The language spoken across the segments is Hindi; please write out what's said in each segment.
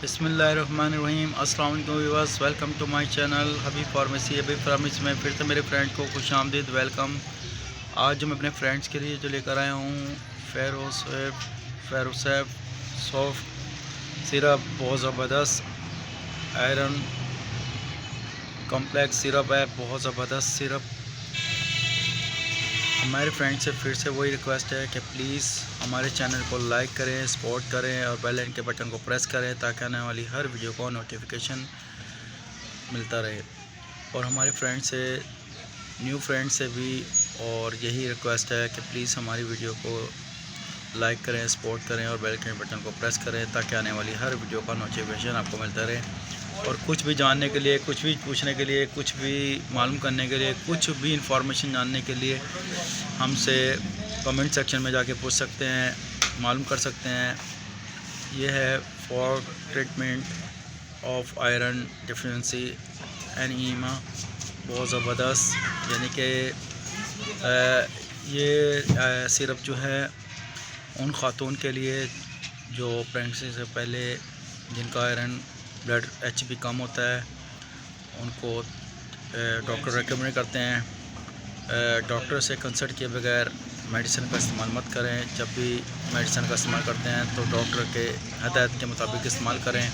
बिस्मिल्लाहिर्रहमानिर्रहीम। अस्सलाम वालेकुम viewers, welcome to my channel Habib pharmacy. Habib pharmacy में फिर से मेरे फ्रेंड को खुश आमदीद, वेलकम। आज जो मैं अपने फ्रेंड्स के लिए जो लेकर आया हूँ फेरोसेफ सॉफ्ट सिरप, बहुत ज़बरदस्त आयरन कॉम्प्लेक्स सिरप है, बहुत ज़बरदस्त सिरप। हमारे फ्रेंड से फिर से वही रिक्वेस्ट है कि प्लीज़ हमारे चैनल को लाइक करें, सपोर्ट करें और बेल आइकन के बटन को प्रेस करें ताकि आने वाली हर वीडियो को नोटिफिकेशन मिलता रहे। और हमारे फ्रेंड से, न्यू फ्रेंड से भी और यही रिक्वेस्ट है कि प्लीज़ हमारी वीडियो को लाइक करें, सपोर्ट करें और बेल आइकन के बटन को प्रेस करें ताकि आने वाली हर वीडियो का नोटिफिकेशन आपको मिलता रहे। और कुछ भी जानने के लिए, कुछ भी पूछने के लिए, कुछ भी मालूम करने के लिए, कुछ भी इंफॉर्मेशन जानने के लिए हमसे कमेंट सेक्शन में जाके पूछ सकते हैं, मालूम कर सकते हैं। ये है for treatment of iron deficiency anaemia, बहुत ज़बरदस्त। यानी कि ये सिरप जो है उन ख़ातून के लिए जो प्रेगनेंसी से पहले जिनका आयरन ब्लड HB कम होता है, उनको डॉक्टर रेकमेंड करते हैं। डॉक्टर से कंसल्ट किए बगैर मेडिसिन का इस्तेमाल मत करें। जब भी मेडिसिन का इस्तेमाल करते हैं तो डॉक्टर के हदायत के मुताबिक इस्तेमाल करें।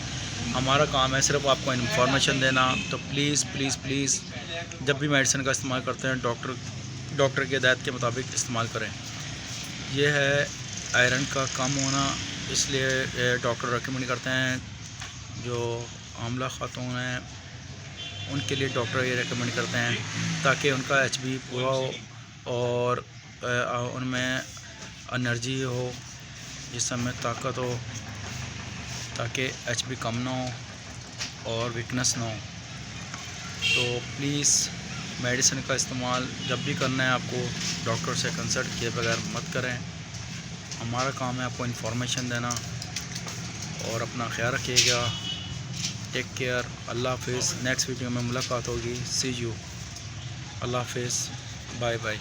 हमारा काम है सिर्फ आपको इन्फॉर्मेशन देना। तो प्लीज़ प्लीज़ प्लीज़ जब भी मेडिसिन का इस्तेमाल करते हैं डॉक्टर की हदायत के मुताबिक इस्तेमाल करें। यह है आयरन का कम होना, इसलिए डॉक्टर रेकमेंड करते हैं। जो आमला खातून हैं उनके लिए डॉक्टर ये रेकमेंड करते हैं ताकि उनका HB पूरा हो और उनमें एनर्जी हो, जिसम में ताकत हो, ताकि HB कम ना हो और वीकनेस ना हो। तो प्लीज़ मेडिसिन का इस्तेमाल जब भी करना है आपको डॉक्टर से कंसल्ट किए बगैर मत करें। हमारा काम है आपको इन्फॉर्मेशन देना। और अपना ख्याल रखिएगा। Take care. अल्लाह हाफिज़। नेक्स्ट वीडियो में मुलाकात होगी। सी यू। अल्लाह हाफिज़। Bye bye.